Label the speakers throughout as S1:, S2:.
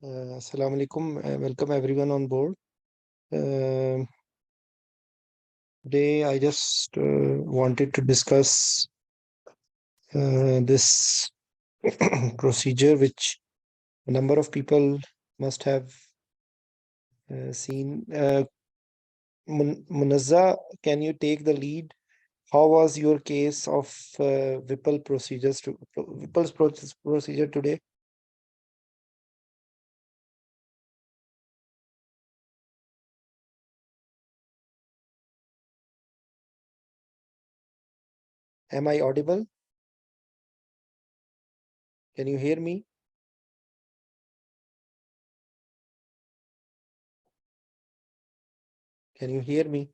S1: Assalamu alaikum. Welcome everyone on board. Uh, Today, I just wanted to discuss this procedure, which a number of people must have seen. Munazza, can you take the lead? How was your case of Whipple Whipple's procedure today? Am I audible? Can you hear me? Can you hear me?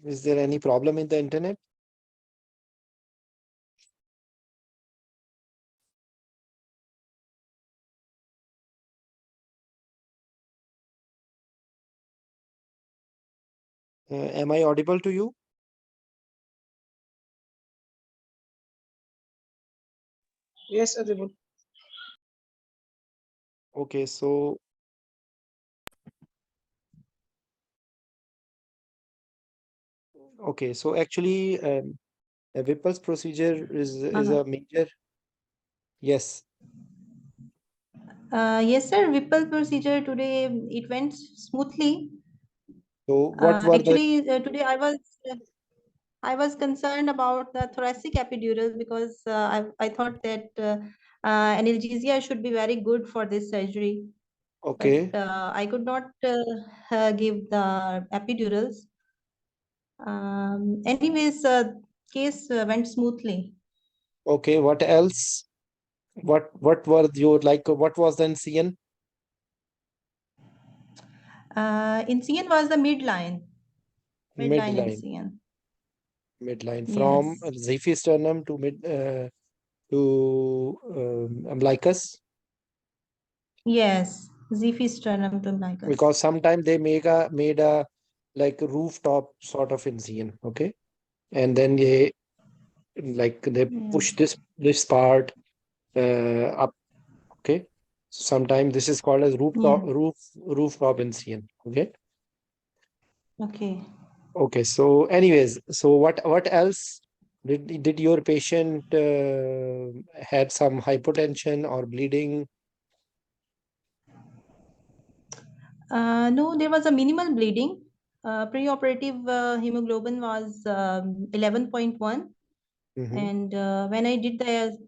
S1: Is there any problem in the internet? Am I audible to you?
S2: Yes, audible.
S1: Okay, so actually, a Whipple's procedure is
S3: Uh,
S1: a major. Yes.
S3: yes, sir. Whipple procedure today it went smoothly.
S1: So what were the
S3: Actually, today I was concerned about the thoracic epidural because I thought that analgesia should be very good for this surgery, but
S1: okay,
S3: I could not give the epidurals. Anyways, case went smoothly.
S1: okay, what else? What were your like what was the NCN?
S3: Incision was the midline
S1: Midline,
S3: incision.
S1: midline from
S3: Yes,
S1: Xiphisternum to mid to umbilicus,
S3: yes. Xiphisternum tumlicus.
S1: because sometimes they made a like rooftop sort of incision, okay, and then they push
S3: Yes.
S1: this part up. Okay. Sometimes this is called as
S3: Yeah.
S1: rooftop incision. Okay.
S3: Okay.
S1: Okay. So, anyways, so what else did your patient had some hypotension or bleeding?
S3: No, there was a minimal bleeding. Preoperative hemoglobin was 11.1,
S1: Hmm.
S3: and when I did the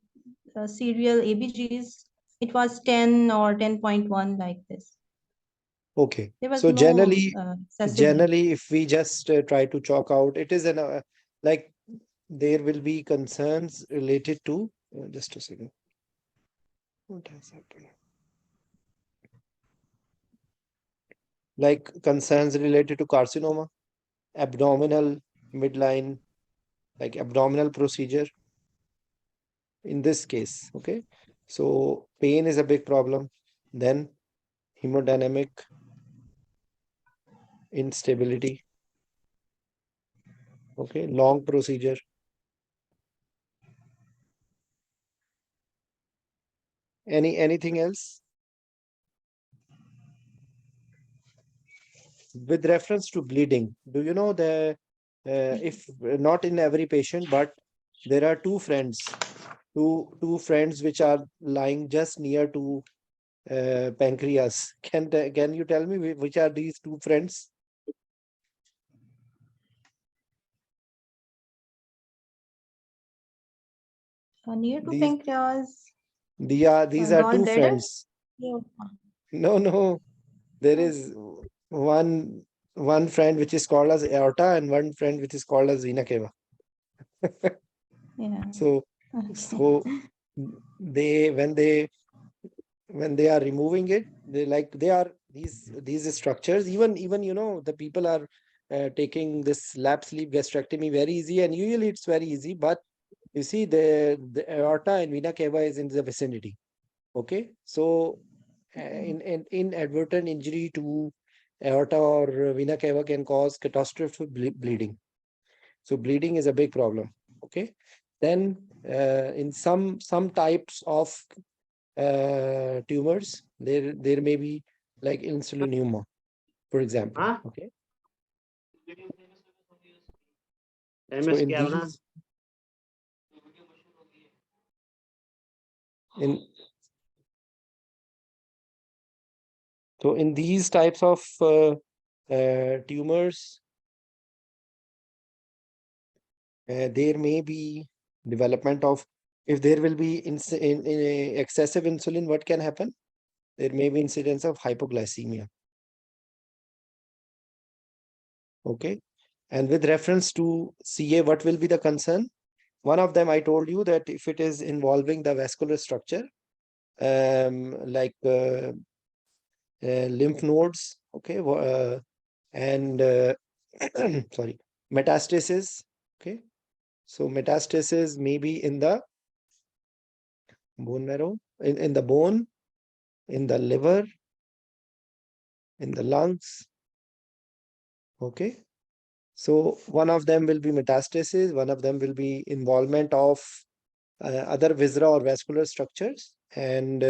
S3: serial ABGs, it was 10 or 10.1 like this.
S1: Okay.
S3: There was
S1: So
S3: no
S1: generally,
S3: excessive bleeding.
S1: if we just try to chalk out, it is like there will be concerns related to just a second. What has happened? Like concerns related to carcinoma, abdominal midline, like abdominal procedure in this case. Okay. So pain is a big problem. Then hemodynamic instability. Okay. Long procedure. Anything else? With reference to bleeding, do you know if not in every patient, but there are two friends which are lying just near to pancreas. Can you tell me which are these two friends?
S3: Near to
S1: These
S3: pancreas,
S1: these are two
S3: gallbladder.
S1: friends.
S3: Yeah.
S1: No, no. There is one friend which is called as aorta and one friend which is called as vena cava.
S3: Yeah.
S1: So
S3: Okay.
S1: so they when they are removing it, they are these structures. Even the people are taking this lap sleeve gastrectomy very easy, and usually it's very easy. But you see, the aorta and vena cava is in the vicinity. Okay, so in inadvertent injury to aorta or vena cava can cause catastrophic bleeding. So bleeding is a big problem. Okay, Then in some types of tumors, there may be like insulinoma, for example.
S4: हाँ
S1: Okay. So
S4: MS
S1: in
S4: क्या बना
S1: these in so in these types of tumors, there may be development of, if there will be in excessive insulin, what can happen? There may be incidence of hypoglycemia. Okay. And with reference to CA, what will be the concern? One of them, I told you that if it is involving the vascular structure, like lymph nodes, okay, and sorry, metastasis, okay. So metastasis may be in the bone marrow, in the bone, in the liver, in the lungs, okay. So one of them will be metastasis, one of them will be involvement of other viscera or vascular structures. And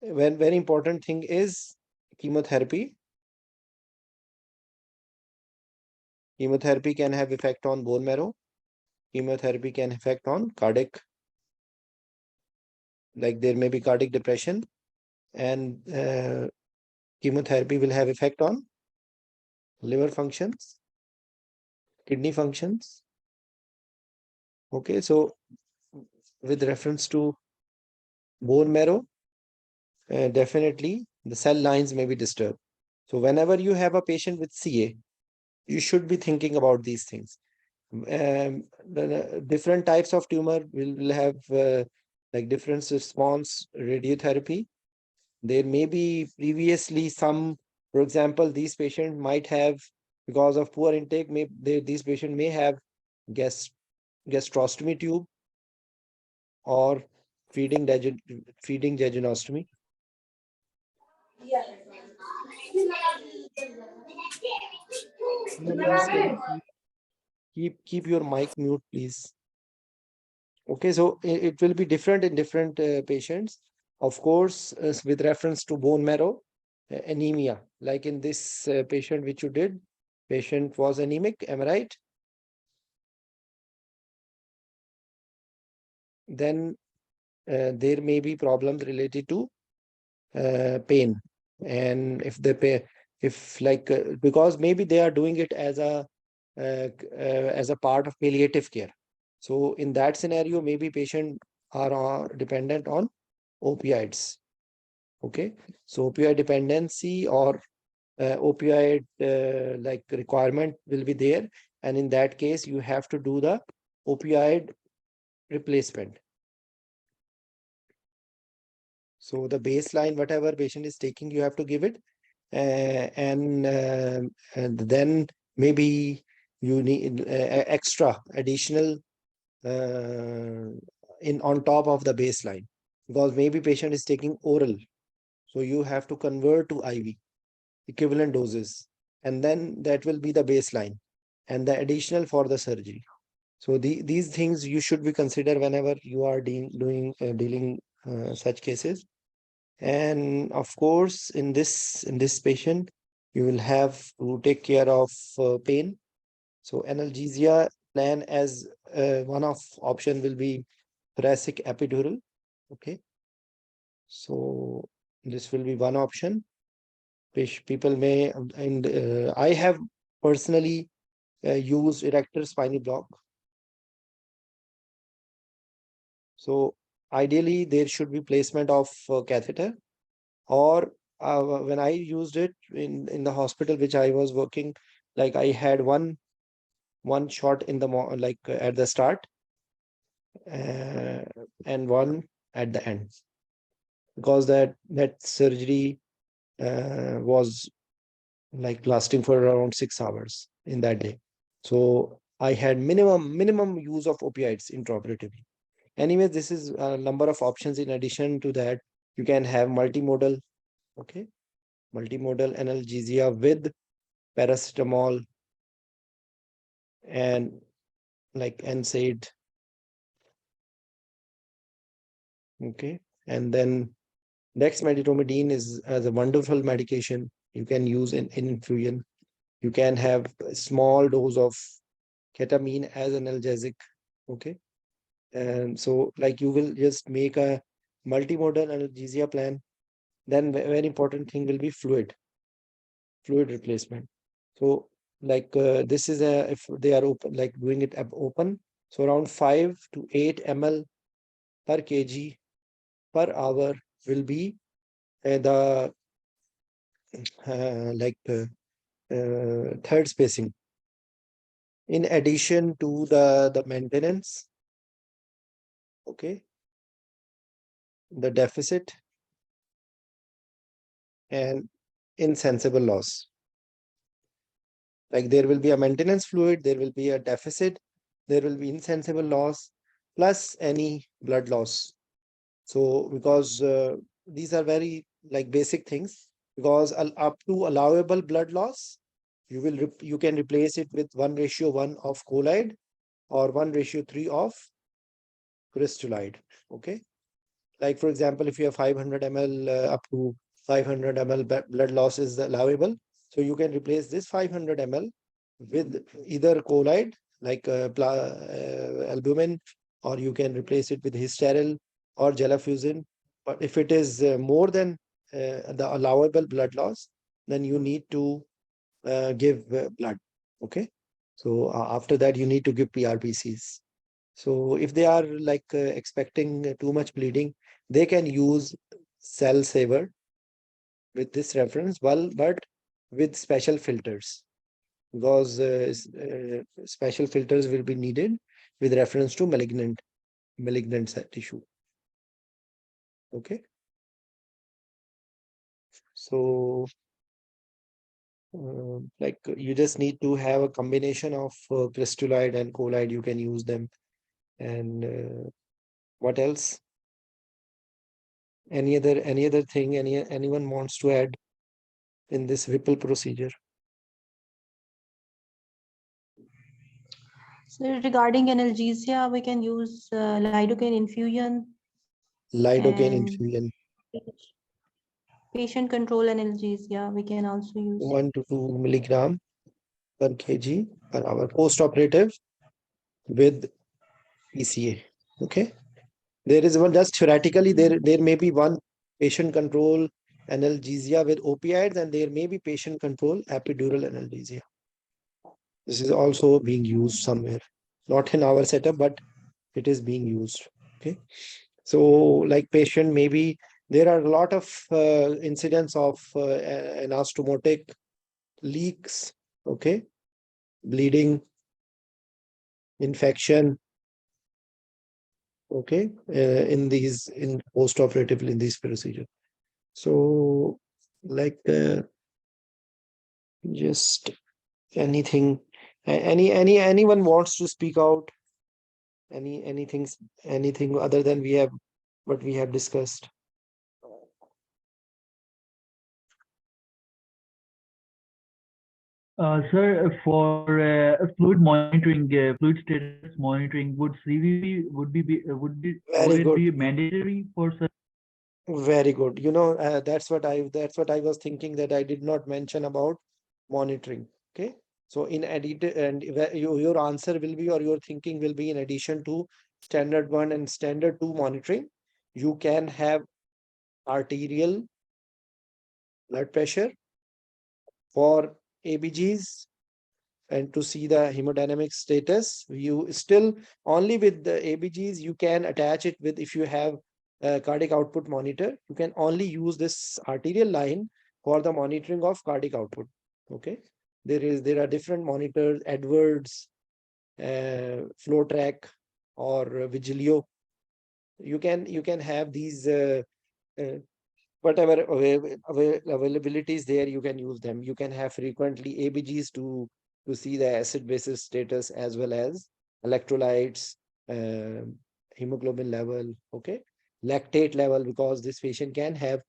S1: when very important thing is chemotherapy. Chemotherapy can have effect on bone marrow. Chemotherapy can affect on cardiac, like there may be cardiac depression, and chemotherapy will have effect on liver functions, kidney functions. Okay, so with reference to bone marrow, definitely the cell lines may be disturbed. So whenever you have a patient with CA, you should be thinking about these things. The different types of tumor will have like different response radiotherapy. There may be previously some, for example, these patients might have, because of poor intake, these patients may have gastrostomy tube or feeding jejunostomy. Please, can you keep your mic mute, please? Okay, so it will be different in different patients. Of course, with reference to bone marrow, anemia, like in this patient which you did, patient was anemic, am I right? Then there may be problems related to pain. And if the pain, if like, because maybe they are doing it as a part of palliative care. So in that scenario, maybe patient are dependent on opioids. Okay, so opioid dependency or opioid like requirement will be there, and in that case you have to do the opioid replacement. So the baseline, whatever patient is taking, you have to give it, and then maybe you need extra additional in on top of the baseline, because maybe patient is taking oral, so you have to convert to IV equivalent doses, and then that will be the baseline and the additional for the surgery. So these things you should be consider whenever you are dealing such cases. And of course, in this patient, you will have to take care of pain. So analgesia plan as one of option will be thoracic epidural. Okay, so this will be one option which people may, and I have personally used erector spinal block. So ideally there should be placement of catheter, or when I used it in the hospital which I was working, like I had one shot in the like at the start, uh, and one at the end, because that surgery was like lasting for around 6 hours in that day. So I had minimum use of opioids intraoperatively. Anyways, this is a number of options. In addition to that, you can have multimodal, okay, multimodal analgesia with paracetamol and like NSAID Okay. And then dexmedetomidine is as a wonderful medication you can use in infusion. You can have a small dose of ketamine as analgesic. Okay. And so like you will just make a multimodal analgesia plan. Then very important thing will be fluid replacement. So like this is a, if they are open, like doing it open, so around 5 to 8 ml per kg per hour will be the third spacing. In addition to the maintenance, okay, the deficit and insensible loss. Like there will be a maintenance fluid, there will be a deficit, there will be insensible loss, plus any blood loss. So because these are very like basic things, because up to allowable blood loss, you can replace it with 1:1 of colloid or 1:3 of crystolide. Okay. Like for example, if you have 500 ml up to 500 ml blood loss is allowable, so you can replace this 500 ml with either colloid like albumin, or you can replace it with hysteril or gelafusin. But if it is more than the allowable blood loss, then you need to give blood. Okay. So after that, you need to give PRPCs. So if they are like expecting too much bleeding, they can use cell saver with this reference, well, but with special filters, because special filters will be needed with reference to malignant tissue. Okay. So like you just need to have a combination of crystolide and colloid. You can use them. And what else? Any other thing anyone wants to add in this Whipple procedure?
S3: So regarding analgesia, we can use lidocaine infusion
S1: Lidocaine
S3: and
S1: infusion,
S3: patient control analgesia. We can also use.
S1: 1 to 2 milligram per kg per hour post-operative with PCA. Okay. There is one, just theoretically, there may be one patient control analgesia with opioids, and there may be patient control epidural analgesia. This is also being used somewhere, not in our setup, but it is being used. Okay. So like patient, maybe there are a lot of incidents of anastomotic leaks, okay, bleeding, infection, okay, in post-operatively in these procedure. So like just anything, anyone wants to speak out, anything other than we have what we have discussed.
S4: Sir, for fluid monitoring, fluid status monitoring, would CVP would
S1: Very
S4: it be
S1: good.
S4: mandatory for such?
S1: Very good. That's what I was thinking, that I did not mention about monitoring. Okay. So in addition, and your answer will be, or your thinking will be, in addition to standard 1 and standard 2 monitoring, you can have arterial blood pressure for ABGs, and to see the hemodynamic status. You still, only with the ABGs you can attach it with, if you have a cardiac output monitor, you can only use this arterial line for the monitoring of cardiac output. Okay. There are different monitors, Edwards, flow track, or Vigilio. You can have these uh, whatever availability is there, you can use them. You can have frequently ABGs to see the acid basis status, as well as electrolytes, uh, hemoglobin level, okay, lactate level, because this patient can have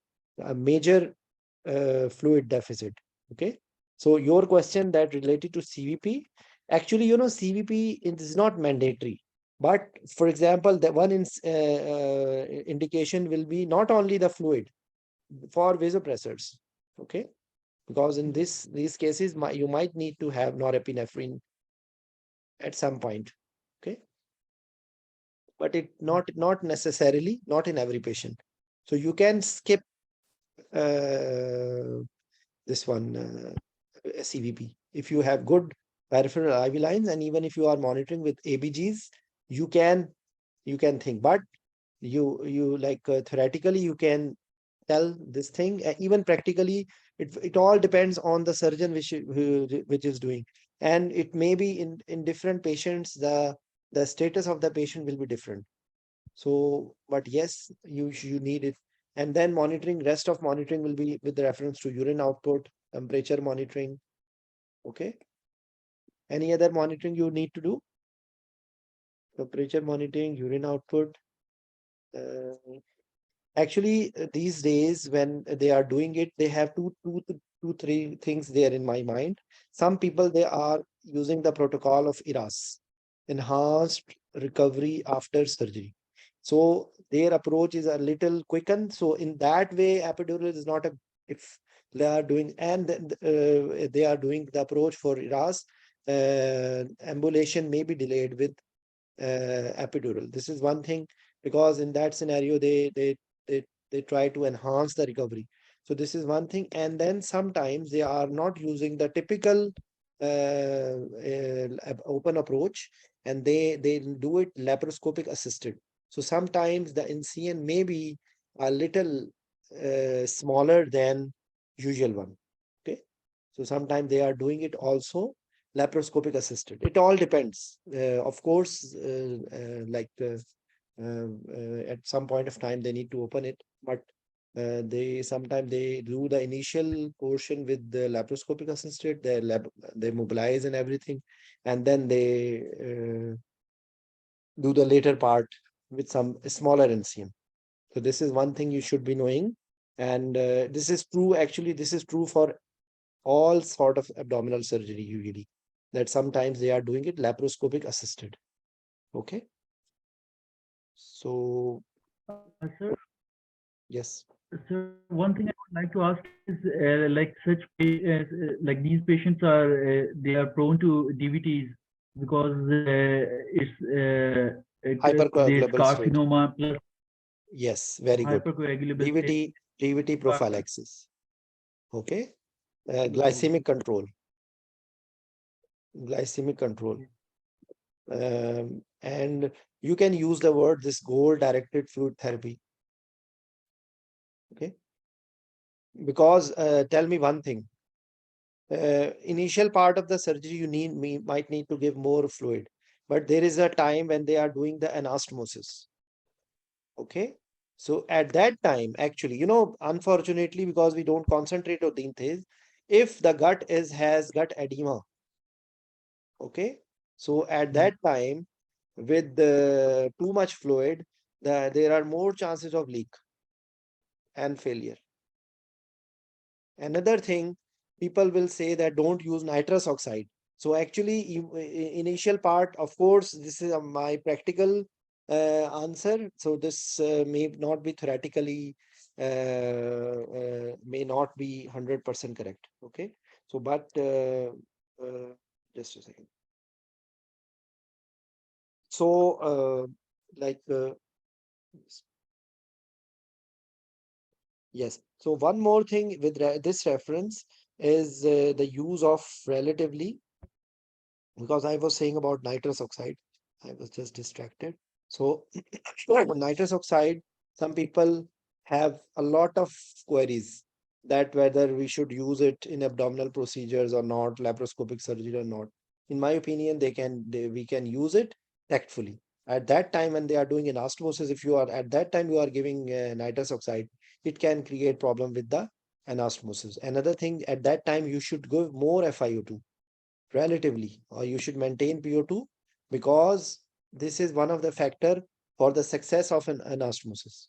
S1: a major fluid deficit. Okay. So your question that related to CVP, actually, CVP is not mandatory, But for example, the one indication will be not only the fluid for vasopressors, okay? Because in these cases, you might need to have norepinephrine at some point, okay? But it not necessarily, not in every patient. So you can skip this one CVP if you have good peripheral IV lines, and even if you are monitoring with ABGs, you can think. But you like theoretically you can tell this thing. Even practically, it all depends on the surgeon which is doing, and it may be in different patients, the status of the patient will be different. So, but yes, you need it. And then rest of monitoring will be with reference to urine output, temperature monitoring. Okay. Any other monitoring you need to do? Temperature monitoring, urine output. Uh, Actually, these days when they are doing it, they have three things there in my mind. Some people, they are using the protocol of ERAS, enhanced recovery after surgery. So their approach is a little quickened. So in that way, epidural is not a, if they are doing, and they are doing the approach for ERAS, ambulation may be delayed with epidural. This is one thing, because in that scenario they try to enhance the recovery. So this is one thing. And then sometimes they are not using the typical open approach, and they do it laparoscopic assisted. So sometimes the incision may be a little smaller than usual one. Okay, so sometimes they are doing it also laparoscopic assisted. It all depends. Of course, at some point of time they need to open it, but they sometimes they do the initial portion with the laparoscopic assisted. They mobilize and everything, and then they do the later part with some smaller incision. So this is one thing you should be knowing, and this is true. Actually, this is true for all sort of abdominal surgery usually, that sometimes they are doing it laparoscopic assisted. Okay. So
S4: Sir,
S1: yes.
S4: sir, one thing I would like to ask is, like like these patients are they are prone to DVTs because there's
S1: Hypercoagulable state.
S4: carcinoma plus
S1: Yes, very good.
S4: hypercoagulable state.
S1: DVT prophylaxis. Okay. Glycemic control. Glycemic control. And you can use the word this goal directed fluid therapy. Okay. Because tell me one thing. Initial part of the surgery, might need to give more fluid, but there is a time when they are doing the anastomosis. Okay. So at that time, actually, unfortunately, because we don't concentrate on these things, if the gut has gut edema, okay. So at that time, with too much fluid, there are more chances of leak and failure. Another thing, people will say that don't use nitrous oxide. So actually, initial part, of course, this is my practical answer. So this may not be theoretically, may not be 100% correct. Okay. So, but just a second. So, like, yes. So one more thing with this reference is the use of relatively, because I was saying about nitrous oxide. I was just distracted. So nitrous oxide, some people have a lot of queries that whether we should use it in abdominal procedures or not, laparoscopic surgery or not. In my opinion, we can use it tactfully. At that time when they are doing anastomosis, if you are at that time you are giving nitrous oxide, it can create problem with the anastomosis. Another thing, at that time you should give more FiO2 relatively, or you should maintain PO2, because this is one of the factor for the success of an anastomosis.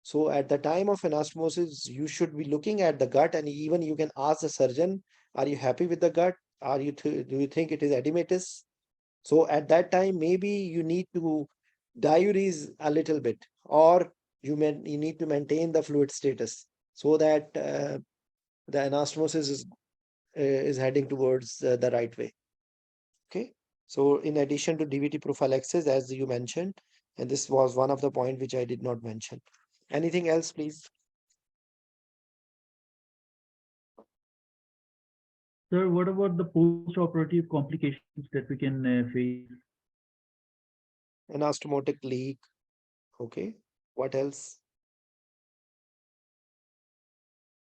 S1: So at the time of anastomosis, you should be looking at the gut, and even you can ask the surgeon, are you happy with the gut? Do you think it is edematous? So at that time, maybe you need to diurese a little bit, or you need to maintain the fluid status so that the anastomosis is heading towards the right way. Okay. So in addition to DVT prophylaxis, as you mentioned, and this was one of the point which I did not mention. Anything else, please?
S4: Sir, what about the post-operative complications that we can face?
S1: Anastomotic leak. Okay. What else?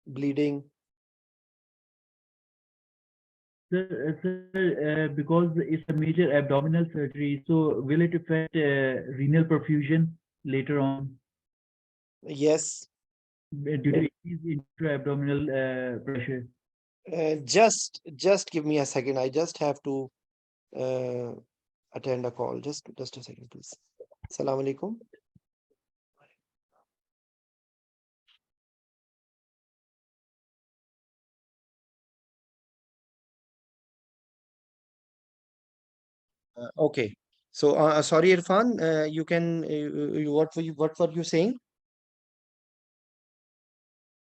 S1: Bleeding.
S4: Sir, because it's a major abdominal surgery, so will it affect renal perfusion later on
S1: Yes.
S4: due to increased intra-abdominal pressure?
S1: Just give me a second. I just have to uh, attend a call. Just a second, please. Assalamu alaikum. Okay. So sorry, Irfan. You can. What were you saying?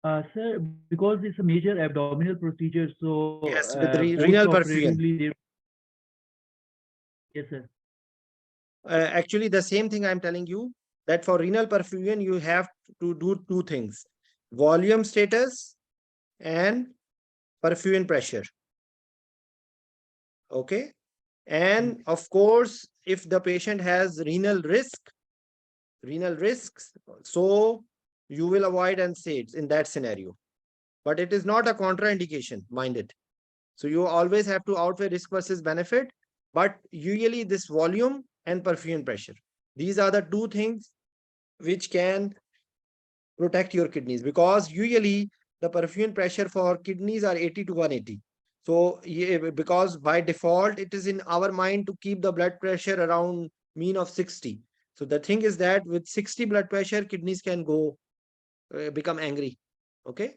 S4: Sir, because it's a major abdominal procedure, so
S1: Yes, with renal perfusion.
S4: post-operatively, yes, sir.
S1: Actually, the same thing I'm telling you, that for renal perfusion, you have to do two things: volume status and perfusion pressure. Okay. And of course, if the patient has renal risks, so you will avoid NSAIDs in that scenario. But it is not a contraindication, mind it. So you always have to outweigh risk versus benefit. But usually this volume and perfusion pressure, these are the two things which can protect your kidneys, because usually the perfusion pressure for kidneys are 80 to 180. So yeah, because by default it is in our mind to keep the blood pressure around mean of 60. So the thing is that with 60 blood pressure, kidneys can go become angry. Okay.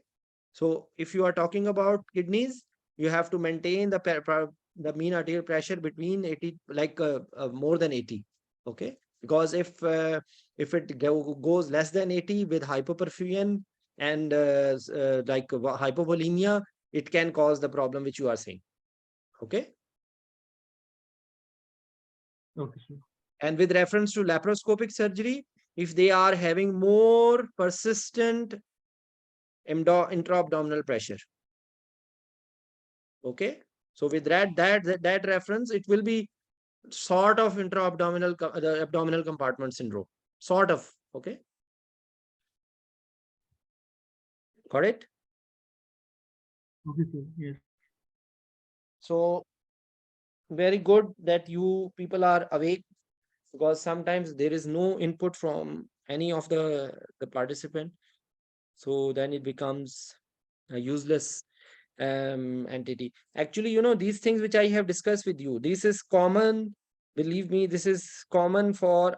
S1: So if you are talking about kidneys, you have to maintain the mean arterial pressure between 80, like more than 80. Okay. Because if it goes less than 80 with hypoperfusion and like hypovolemia, it can cause the problem which you are saying. Okay.
S4: Okay, sir.
S1: And with reference to laparoscopic surgery, if they are having more persistent intra-abdominal pressure. Okay. So with that reference, it will be sort of intra-abdominal, the abdominal compartment syndrome. Sort of. Okay. Got it?
S4: Okay, sir. Yes.
S1: So very good that you people are awake, because sometimes there is no input from any of the participant. So then it becomes a useless entity. Actually, these things which I have discussed with you, this is common. Believe me, this is common for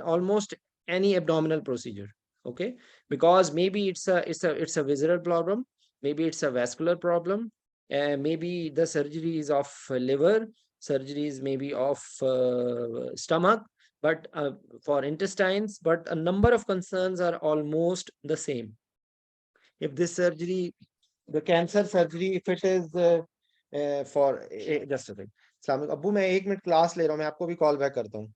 S1: almost any abdominal procedure. Okay. Because maybe it's a visceral problem, maybe it's a vascular problem, maybe the surgery is of liver, surgery is maybe of stomach, but for intestines, but a number of concerns are almost the same. If this surgery, the cancer surgery, if it is for just a second. Islamic अब्बू मैं 1 minute class ले रहा हूँ, मैं आपको भी call back करता हूँ.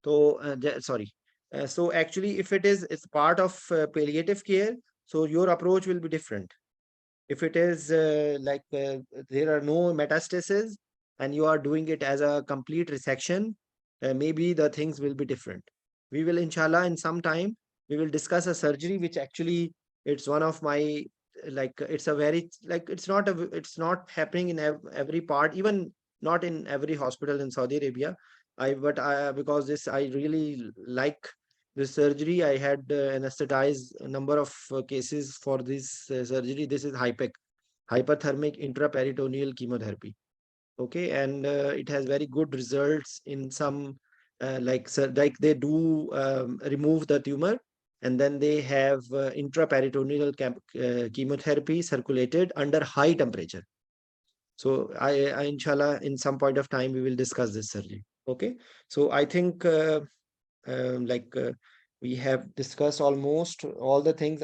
S1: तो sorry. So actually, if it's part of palliative care, so your approach will be different. If it is there are no metastases and you are doing it as a complete resection, maybe the things will be different. We will, inshallah, in some time, we will discuss a surgery which actually it's one of my it's a very it's not happening in every part, even not in every hospital in Saudi Arabia. But I, because this I really like this surgery. I had anesthetized a number of cases for this surgery. This is hyperthermic intraperitoneal chemotherapy. Okay. And it has very good results in some like they do remove the tumor, and then they have intraperitoneal chemotherapy circulated under high temperature. So I inshallah, in some point of time, we will discuss this surgery. Okay. So I think like we have discussed almost all the things.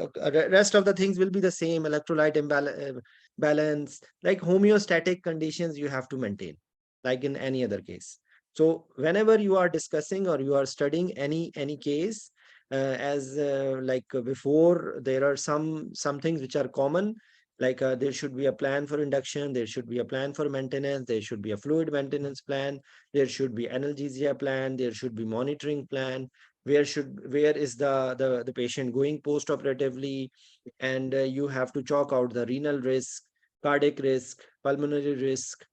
S1: Rest of the things will be the same: electrolyte balance, like homeostatic conditions you have to maintain, like in any other case. So whenever you are discussing or you are studying any case, as like before, there are some things which are common, like there should be a plan for induction, there should be a plan for maintenance, there should be a fluid maintenance plan, there should be analgesia plan, there should be monitoring plan, where is the patient going post operatively, and you have to chalk out the renal risk, cardiac risk, pulmonary risk,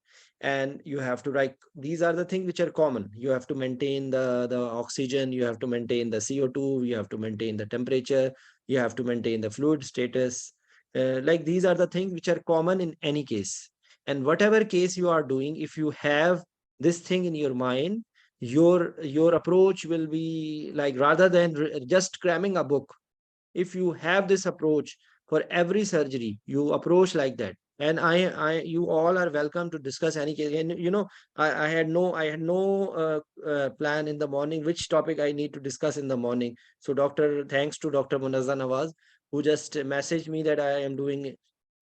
S1: and you have to write. These are the things which are common. You have to maintain the oxygen, you have to maintain the CO2, you have to maintain the temperature, you have to maintain the fluid status. Like these are the things which are common in any case. And whatever case you are doing, if you have this thing in your mind, your approach will be like, rather than just cramming a book, if you have this approach for every surgery, you approach like that. And you all are welcome to discuss any case. And I had no plan in the morning which topic I need to discuss in the morning. So thanks to Dr. Munazza Nawaz, who just messaged me that I am doing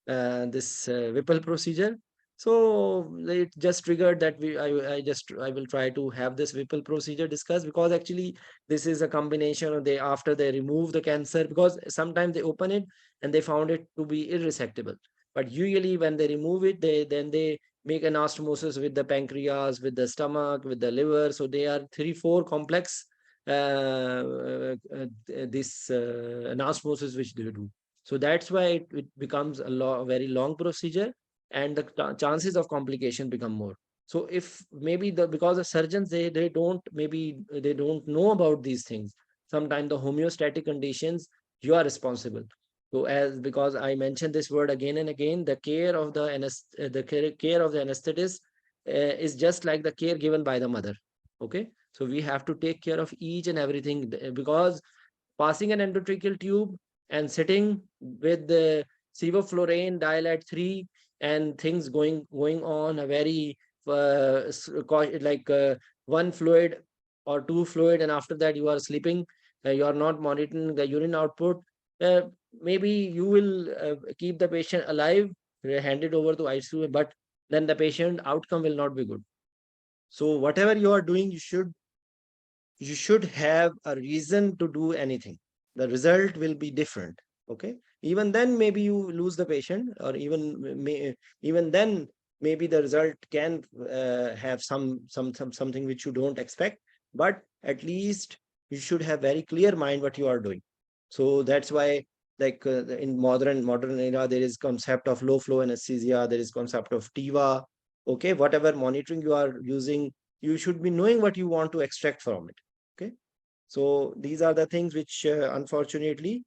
S1: this Whipple procedure. So it just triggered that I will try to have this Whipple procedure discussed, because actually this is a combination of after they remove the cancer, because sometimes they open it and they found it to be irresectable. But usually when they remove it, they make anastomosis with the pancreas, with the stomach, with the liver. So they are 3-4 complex this anastomosis which they do. So that's why it becomes a very long procedure, and the chances of complication become more. So if maybe because the surgeons, they don't, maybe they don't know about these things. Sometimes the homeostatic conditions, you are responsible. So because I mentioned this word again and again, the care of the care of the anesthetist is just like the care given by the mother. Okay. So we have to take care of each and everything, because passing an endotracheal tube and sitting with the sevoflurane dial at 3, and things going on a very like one fluid or two fluid, and after that you are sleeping, you are not monitoring the urine output. uh, Maybe you will keep the patient alive, hand it over to ICU, but then the patient outcome will not be good. So whatever you are doing, you should have a reason to do anything. The result will be different. Okay. Even then, maybe you lose the patient, or even then, maybe the result can have something which you don't expect. But at least you should have very clear mind what you are doing. So that's why, like in modern era, there is concept of low flow anesthesia, there is concept of TIVA. Okay. Whatever monitoring you are using, you should be knowing what you want to extract from it. Okay. So these are the things which unfortunately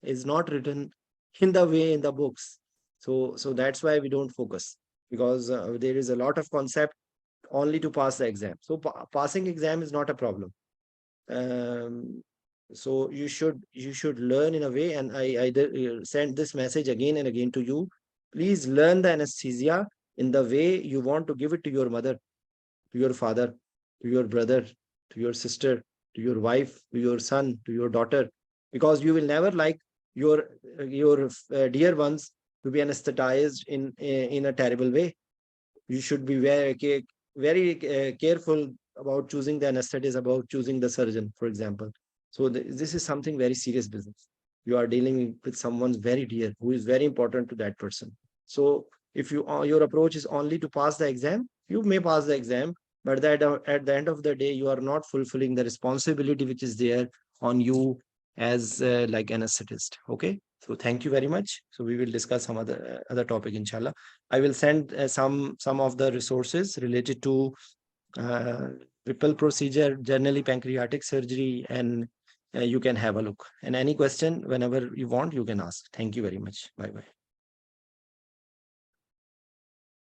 S1: is not written in the way in the books. So that's why we don't focus, because there is a lot of concept only to pass the exam. So passing exam is not a problem. um, so you should learn in a way, and I send this message again and again to you. Please learn the anesthesia in the way you want to give it to your mother, to your father, to your brother, to your sister, to your wife, to your son, to your daughter, because you will never like your dear ones to be anesthetized in a terrible way. You should be very careful about choosing the anesthetist, about choosing the surgeon, for example. So this is something very serious business. You are dealing with someone very dear, who is very important to that person. So if your approach is only to pass the exam, you may pass the exam, but that at the end of the day, you are not fulfilling the responsibility which is there on you as like anesthetist. Okay. So thank you very much. So we will discuss some other topic, inshallah. I will send some of the resources related to uh, Whipple procedure, generally pancreatic surgery, and you can have a look. And any question, whenever you want, you can ask. Thank you very much. Bye bye.